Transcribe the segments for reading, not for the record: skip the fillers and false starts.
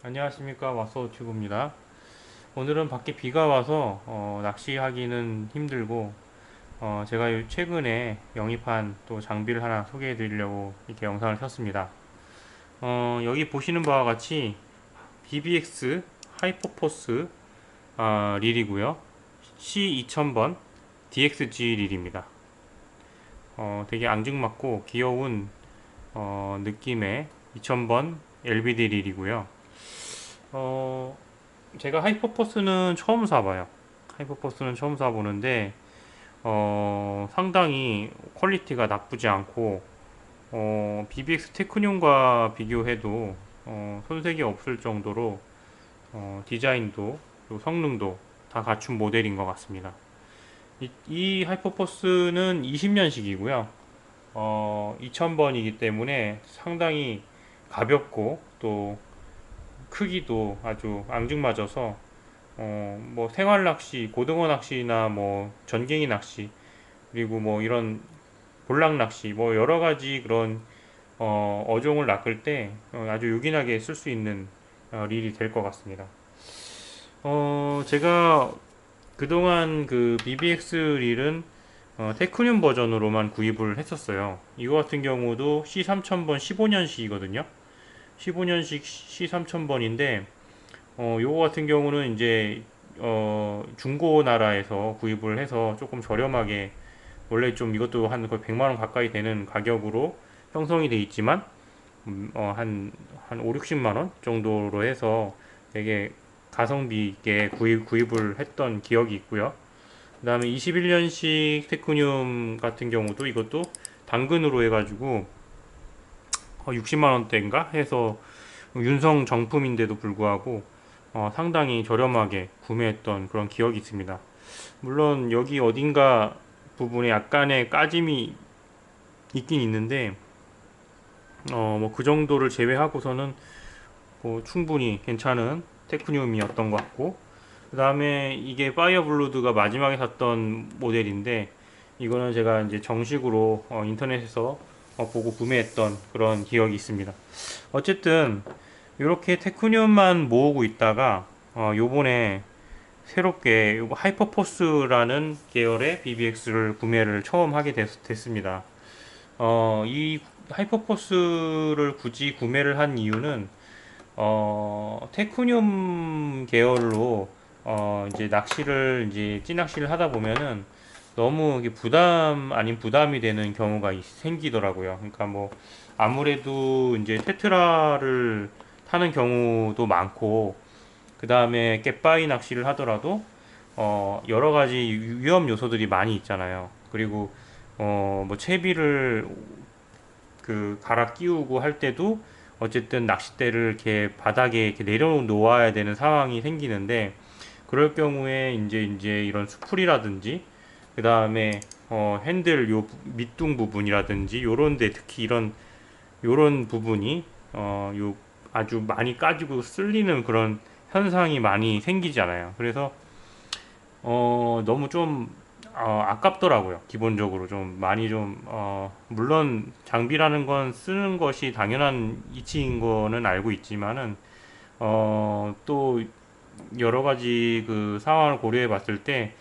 안녕하십니까, 마소튜브입니다. 오늘은 밖에 비가 와서 낚시하기는 힘들고 제가 최근에 영입한 또 장비를 하나 소개해 드리려고 이렇게 영상을 켰습니다. 여기 보시는 바와 같이 BBX 하이퍼포스 릴이고요. C2000번 DXG 릴입니다. 되게 앙증맞고 귀여운 느낌의 2000번 LBD 릴이고요. 어, 제가 하이퍼퍼스는 처음 사봐요. 하이퍼퍼스는 처음 사보는데 상당히 퀄리티가 나쁘지 않고 BBX 테크뇽과 비교해도 손색이 없을 정도로 디자인도 그리고 성능도 다 갖춘 모델인 것 같습니다. 이 하이퍼퍼스는 20년식이고요. 2000번이기 때문에 상당히 가볍고 또 크기도 아주 앙증맞아서 뭐 생활 낚시, 고등어 낚시나 뭐 전갱이 낚시, 그리고 뭐 이런 볼락 낚시, 뭐 여러 가지 그런 어종을 낚을 때 아주 요긴하게 쓸 수 있는 릴이 될 것 같습니다. 제가 그동안 그 BBX 릴은 테크늄 버전으로만 구입을 했었어요. 이거 같은 경우도 C3000번 15년식이거든요. 15년식 C3000번인데 요거 같은 경우는 이제 중고 나라에서 구입을 해서 조금 저렴하게, 원래 좀 이것도 한 거의 100만 원 가까이 되는 가격으로 형성이 돼 있지만 한 5, 60만 원 정도로 해서 되게 가성비 있게 구입을 했던 기억이 있고요. 그다음에 21년식 테크늄 같은 경우도 이것도 당근으로 해가지고 60만 원대인가 해서 윤성 정품인데도 불구하고 상당히 저렴하게 구매했던 그런 기억이 있습니다. 물론 여기 어딘가 부분에 약간의 까짐이 있긴 있는데 뭐 그 정도를 제외하고서는 뭐 충분히 괜찮은 테크늄이었던 것 같고, 그 다음에 이게 파이어블루드가 마지막에 샀던 모델인데 이거는 제가 이제 정식으로 인터넷에서 보고 구매했던 그런 기억이 있습니다. 어쨌든 이렇게 테크늄만 모으고 있다가 요번에 새롭게 요거 하이퍼포스라는 계열의 BBX를 구매를 처음 하게 됐습니다. 이 하이퍼포스를 굳이 구매를 한 이유는 테크늄 계열로 이제 낚시를 이제 찌낚시를 하다 보면은 너무 이게 부담 아닌 부담이 되는 경우가 생기더라고요. 그러니까 뭐 아무래도 이제 테트라를 타는 경우도 많고, 그 다음에 갯바위 낚시를 하더라도 여러 가지 위험 요소들이 많이 있잖아요. 그리고 뭐 채비를 그 갈아 끼우고 할 때도 어쨌든 낚싯대를 이렇게 바닥에 이렇게 내려놓아야 되는 상황이 생기는데, 그럴 경우에 이제 이런 수풀이라든지 그 다음에 핸들 요 밑둥 부분이라든지 요런데 특히 요런 부분이 요 아주 많이 까지고 쓸리는 그런 현상이 많이 생기잖아요. 그래서 너무 좀 아깝더라고요. 기본적으로 좀 많이 좀 물론 장비라는 건 쓰는 것이 당연한 이치인 거는 알고 있지만은 또 여러 가지 그 상황을 고려해 봤을 때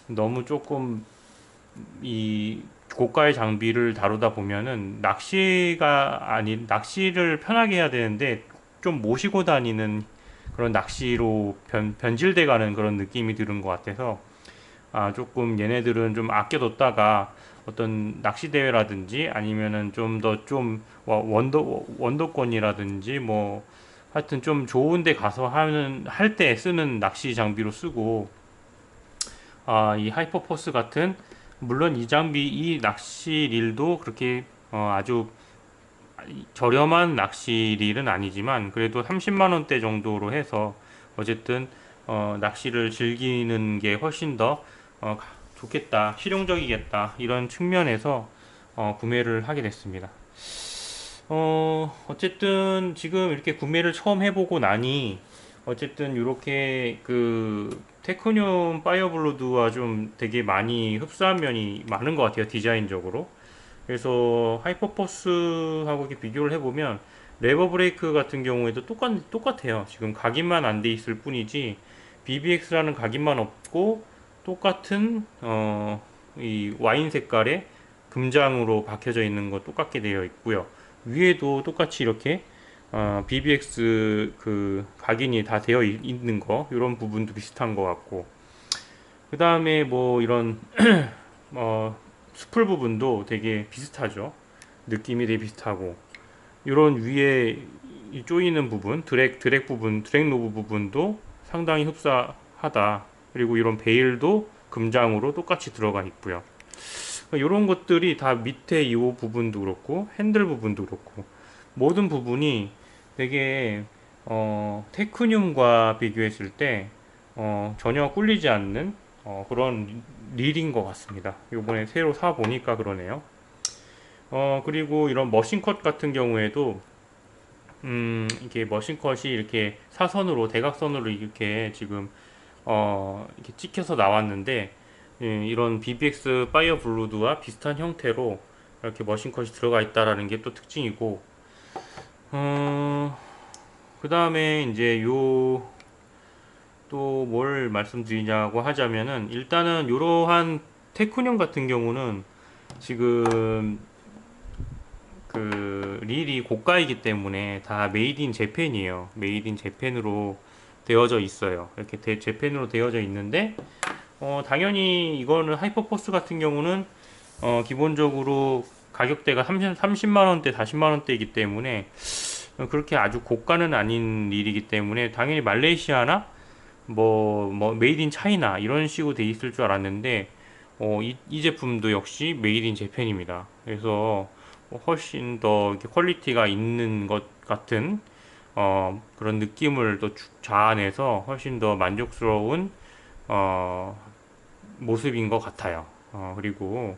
너무 조금 이 고가의 장비를 다루다 보면은 낚시를 편하게 해야 되는데 좀 모시고 다니는 그런 낚시로 변질돼 가는 그런 느낌이 드는 것 같아서 조금 얘네들은 좀 아껴뒀다가 어떤 낚시 대회라든지 아니면은 좀 더 좀 원더권이라든지 뭐 하여튼 좀 좋은 데 가서 할 때 쓰는 낚시 장비로 쓰고, 이 하이퍼포스 같은, 물론 이 낚시릴도 그렇게 아주 저렴한 낚시릴은 아니지만 그래도 30만 원대 정도로 해서 어쨌든 낚시를 즐기는 게 훨씬 더 좋겠다, 실용적이겠다 이런 측면에서 구매를 하게 됐습니다. 어쨌든 지금 이렇게 구매를 처음 해보고 나니 어쨌든 이렇게 그 테크뇽 파이어블루드와 좀 되게 많이 흡사한 면이 많은 것 같아요, 디자인적으로. 그래서 하이퍼포스하고 이렇게 비교를 해보면 레버 브레이크 같은 경우에도 똑같아요. 지금 각인만 안 돼 있을 뿐이지 BBX라는 각인만 없고 똑같은 이 와인 색깔의 금장으로 박혀져 있는 거 똑같게 되어 있고요. 위에도 똑같이 이렇게 BBX 그 각인이 다 되어 있는 거 이런 부분도 비슷한 것 같고 그 다음에 뭐 이런 스풀 부분도 되게 비슷하죠. 느낌이 되게 비슷하고 이런 위에 이 조이는 부분, 드랙 부분, 드랙 노브 부분도 상당히 흡사하다. 그리고 이런 베일도 금장으로 똑같이 들어가 있고요. 이런 것들이 다 밑에 이 부분도 그렇고 핸들 부분도 그렇고 모든 부분이 되게 테크늄과 비교했을 때 전혀 꿀리지 않는 그런 릴인 것 같습니다. 요번에 새로 사 보니까 그러네요. 그리고 이런 머신컷 같은 경우에도 이게 머신컷이 이렇게 사선으로 대각선으로 이렇게 지금 이렇게 찍혀서 나왔는데 이런 BBX 파이어 블루드와 비슷한 형태로 이렇게 머신컷이 들어가 있다라는 게 또 특징이고 그 다음에 이제 요 또 뭘 말씀드리냐고 하자면은 일단은 이러한 테크늄 같은 경우는 지금 그 릴이 고가이기 때문에 다 메이드 인 재팬이에요. 메이드 인 재팬으로 되어져 있어요. 이렇게 재팬으로 되어져 있는데 당연히 이거는 하이퍼포스 같은 경우는 기본적으로 가격대가 30만 원대, 40만 원대이기 때문에 그렇게 아주 고가는 아닌 릴이기 때문에 당연히 말레이시아나 뭐 메이드 인 차이나 이런 식으로 돼 있을 줄 알았는데 이 제품도 역시 메이드 인 재팬입니다. 그래서 훨씬 더 이렇게 퀄리티가 있는 것 같은 그런 느낌을 또 자아내서 훨씬 더 만족스러운 어, 모습인 것 같아요. 그리고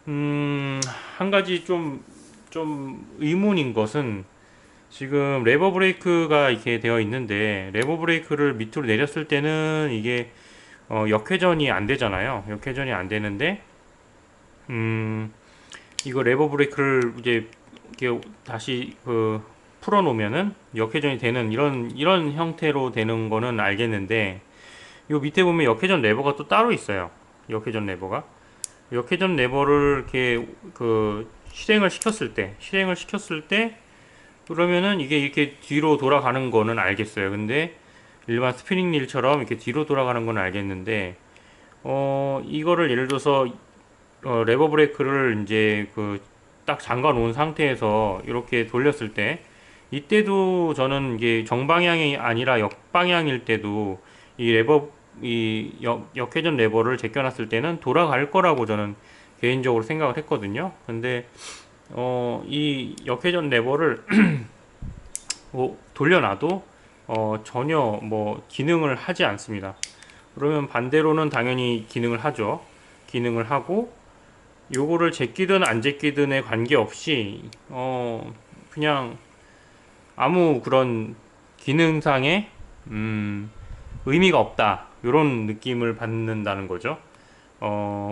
한 가지 좀 의문인 것은 지금 레버 브레이크가 이렇게 되어 있는데 레버 브레이크를 밑으로 내렸을 때는 이게 역회전이 안 되잖아요. 역회전이 안 되는데 이거 레버 브레이크를 이제 이렇게 다시 그 풀어 놓으면은 역회전이 되는 이런 형태로 되는 거는 알겠는데 요 밑에 보면 역회전 레버가 또 따로 있어요. 역회전 레버가 역회전 레버를 이렇게 그 실행을 시켰을 때 그러면은 이게 이렇게 뒤로 돌아가는 거는 알겠어요. 근데 일반 스피닝 릴처럼 이렇게 뒤로 돌아가는 건 알겠는데 이거를 예를 들어서 레버 브레이크를 이제 그 딱 잠가 놓은 상태에서 이렇게 돌렸을 때 이때도 저는 이게 정방향이 아니라 역방향일 때도 이 역회전 레버를 제껴놨을 때는 돌아갈 거라고 저는 개인적으로 생각을 했거든요. 근데 이 역회전 레버를 돌려놔도 전혀 뭐 기능을 하지 않습니다. 그러면 반대로는 당연히 기능을 하죠. 기능을 하고 요거를 제끼든 안 제끼든에 관계없이 그냥 아무 그런 기능상의 의미가 없다 요런 느낌을 받는다는 거죠.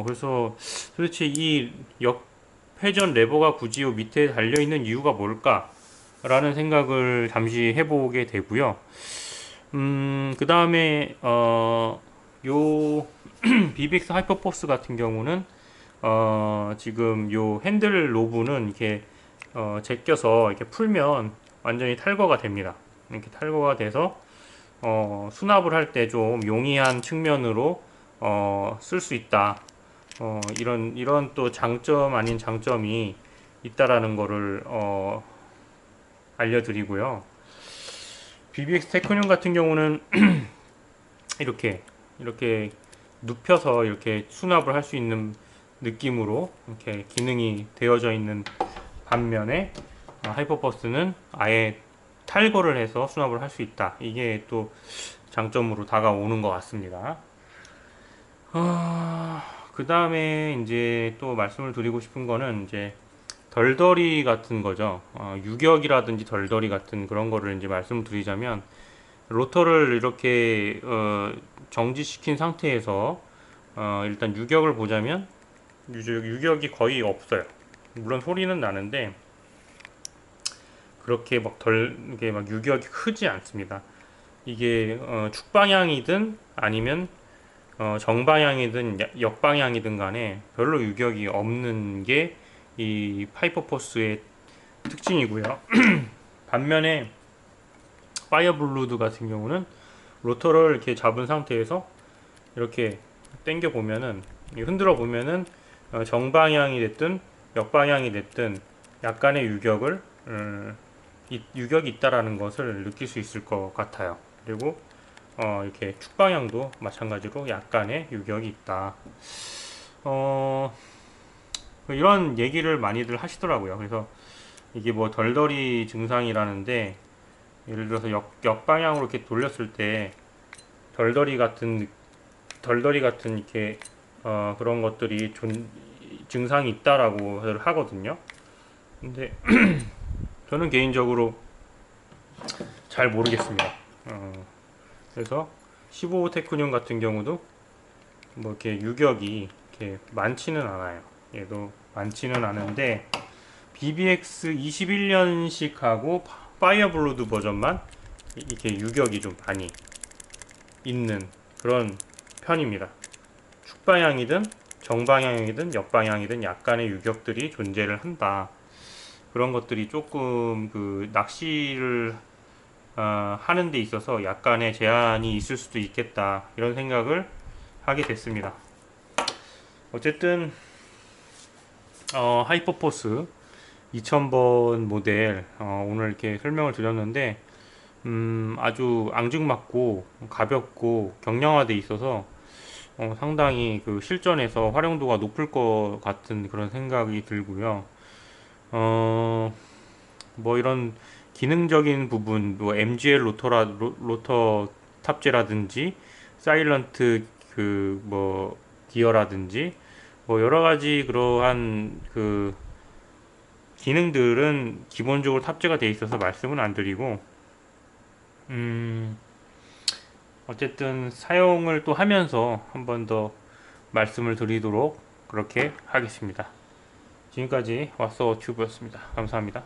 그래서 도대체 이 역회전 레버가 굳이 요 밑에 달려있는 이유가 뭘까 라는 생각을 잠시 해보게 되고요. 그 다음에 요 BBX 하이퍼포스 같은 경우는 지금 요 핸들 노브는 이렇게 제껴서 이렇게 풀면 완전히 탈거가 됩니다. 이렇게 탈거가 돼서 수납을 할 때 좀 용이한 측면으로 쓸 수 있다. 이런 또 장점 아닌 장점이 있다라는 거를 알려드리고요. BBX 테크늄 같은 경우는 이렇게 눕혀서 이렇게 수납을 할 수 있는 느낌으로 이렇게 기능이 되어져 있는 반면에 하이퍼버스는 아예 탈거를 해서 수납을 할 수 있다. 이게 또 장점으로 다가오는 것 같습니다. 그 다음에 이제 또 말씀을 드리고 싶은 거는 이제 덜덜이 같은 거죠. 유격이라든지 덜덜이 같은 그런 거를 이제 말씀을 드리자면 로터를 이렇게 정지시킨 상태에서 일단 유격을 보자면 유격이 거의 없어요. 물론 소리는 나는데 그렇게 막 이게 막 유격이 크지 않습니다. 이게 축방향이든 아니면 정방향이든 역방향이든 간에 별로 유격이 없는 게 이 파이퍼포스의 특징이고요. 반면에 파이어블루드 같은 경우는 로터를 이렇게 잡은 상태에서 이렇게 당겨 보면은, 흔들어 보면은 정방향이 됐든 역방향이 됐든 약간의 유격이 있다라는 것을 느낄 수 있을 것 같아요. 그리고 이렇게 축방향도 마찬가지로 약간의 유격이 있다. 어, 이런 얘기를 많이들 하시더라고요. 그래서 이게 뭐 덜덜이 증상이라는데, 예를 들어서 역방향으로 이렇게 돌렸을 때 덜덜이 같은 덜덜이 같은 이렇게 그런 것들이 증상이 있다라고 하거든요. 근데 저는 개인적으로 잘 모르겠습니다. 그래서 15 테크늄 같은 경우도 뭐 이렇게 유격이 이렇게 많지는 않아요. 얘도 많지는 않은데 BBX 21년식하고 파이어블루드 버전만 이렇게 유격이 좀 많이 있는 그런 편입니다. 축방향이든 정방향이든 역방향이든 약간의 유격들이 존재를 한다. 그런 것들이 조금 그 낚시를 하는 데 있어서 약간의 제한이 있을 수도 있겠다, 이런 생각을 하게 됐습니다. 어쨌든 하이퍼포스 2000번 모델 오늘 이렇게 설명을 드렸는데, 아주 앙증맞고 가볍고 경량화돼 있어서 상당히 그 실전에서 활용도가 높을 것 같은 그런 생각이 들고요. 뭐 이런 기능적인 부분, 뭐 MGL 로터 탑재라든지 사일런트 그 뭐 기어라든지 뭐 여러 가지 그러한 그 기능들은 기본적으로 탑재가 돼 있어서 말씀은 안 드리고, 어쨌든 사용을 또 하면서 한 번 더 말씀을 드리도록 그렇게 하겠습니다. 지금까지 왓서 튜브였습니다. 감사합니다.